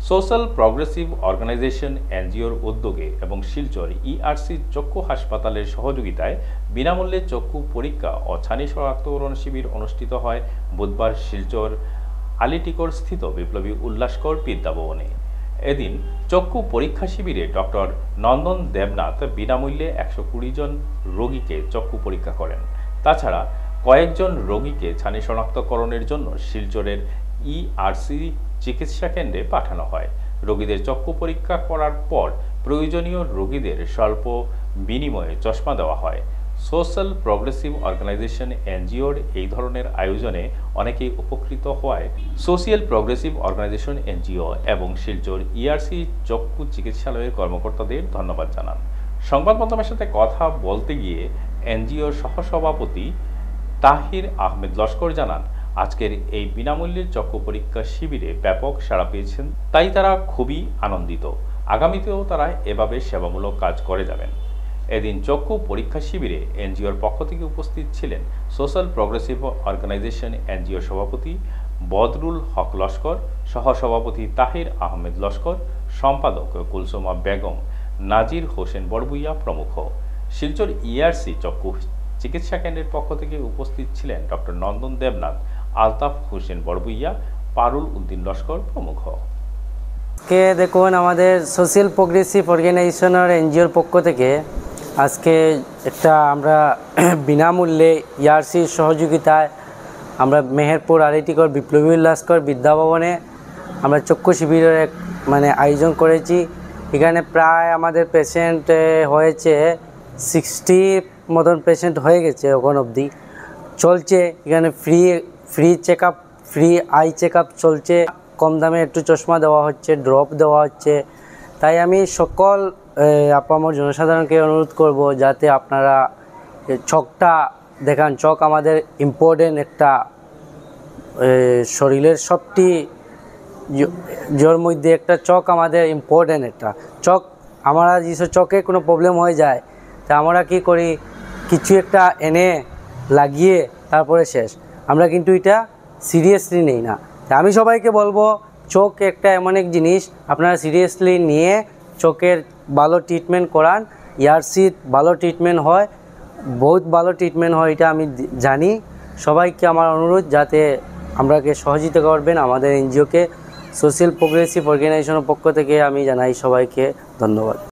Social progressive organisation এনজিওর উদ্যোগে এবং শিলচর ইআরসি চক্ষু হাসপাতালের সহযোগিতায় বিনামূল্যে চক্ষু পরীক্ষা ও ছানি শনাক্তকরণ শিবির অনুষ্ঠিত হয় বুধবার শিলচর আলিটিকর স্থিত বিপ্লবী উল্লাসকর বিদ্যাভবনে। এদিন চক্ষু পরীক্ষা শিবিরে ডক্টর নন্দন দেবনাথ বিনামূল্যে 120 জন রোগীকে চক্ষু পরীক্ষা করেন। তাছাড়া কয়েকজন রোগীকে ছানি শনাক্তকরণের জন্য শিলচরের ইআরসি চিকিৎসা কেন্দ্রে পাঠানো হয়। রোগীদের চক্ষু পরীক্ষা করার পর প্রয়োজনীয় রোগীদের স্বল্প বিনিময়ে চশমা দেওয়া হয়। সোশ্যাল প্রগ্রেসিভ অর্গানাইজেশন এনজিওর এই ধরনের আয়োজনে অনেকেই উপকৃত হওয়ায় সোশ্যাল প্রগ্রেসিভ অর্গানাইজেশন এনজিও এবং শিলচর ইআরসি চক্ষু চিকিৎসালয়ের কর্মকর্তাদের ধন্যবাদ জানান। সংবাদ মাধ্যমের সাথে কথা বলতে গিয়ে এনজিওর সহসভাপতি তাহির আহমেদ লস্কর জানান, আজকের এই বিনামূল্যের চক্ষু পরীক্ষা শিবিরে ব্যাপক সাড়া পেয়েছেন, তাই তারা খুবই আনন্দিত। আগামীতেও তারা এভাবে সেবামূলক কাজ করে যাবেন। এদিন চক্ষু পরীক্ষা শিবিরে এনজিওর পক্ষ থেকে উপস্থিত ছিলেন সোশ্যাল প্রগ্রেসিভ অর্গানাইজেশন এনজিও সভাপতি বদরুল হক লস্কর, সহসভাপতি তাহির আহমেদ লস্কর, সম্পাদক কুলসুমা বেগম, নাজির হোসেন বড়বুইয়া প্রমুখ। শিলচর ইআরসি চক্ষু চিকিৎসা কেন্দ্রের পক্ষ থেকে উপস্থিত ছিলেন ডক্টর নন্দন দেবনাথ, আলতাফ হোসেন বড়বুইয়া, পারুল উদ্দিন লস্কর প্রমুখ। দেখুন, আমাদের সোশ্যাল প্রগ্রেসিভ অর্গানাইজেশনের এনজিওর পক্ষ থেকে আজকে একটা আমরা বিনামূল্যে ইআরসির সহযোগিতায় আমরা মেহেরপুর আলিটিকর বিপ্লবী উল্লাসকর বিদ্যাভবনে আমরা চক্ষু শিবিরের এক আয়োজন করেছি। এখানে প্রায় আমাদের পেশেন্ট হয়েছে 60 মতন পেশেন্ট হয়ে গেছে, এখন অবধি চলছে। এখানে free check up, free eye check up চলছে, কম দামে একটু চশমা দেওয়া হচ্ছে, ড্রপ দেওয়া হচ্ছে। তাই আমি সকল আপামর জনসাধারণকে অনুরোধ করব যাতে আপনারা চোখটা দেখান। চোখ আমাদের ইম্পর্টেন্ট একটা শরীরের সবটি জোর মধ্যে একটা চোখ আমাদের ইম্পর্টেন্ট একটা চোখ। আমরা যেসব চোখে কোনো প্রবলেম হয়ে যায় তা আমরা কি করি, কিছু একটা এনে লাগিয়ে তারপরে শেষ। আমরা কিন্তু এটা সিরিয়াসলি নেই না। তা আমি সবাইকে বলবো, চোখ একটা এমন এক জিনিস, আপনারা সিরিয়াসলি নিয়ে চোখের ভালো ট্রিটমেন্ট করান। ইআরসির ভালো ট্রিটমেন্ট হয়, বহুত ভালো ট্রিটমেন্ট হয়, এটা আমি জানি। সবাইকে আমার অনুরোধ যাতে আমরাকে সহযোগিতা করবেন আমাদের এনজিওকে। সোশ্যাল প্রগ্রেসিভ অর্গানাইজেশনের পক্ষ থেকে আমি জানাই সবাইকে ধন্যবাদ।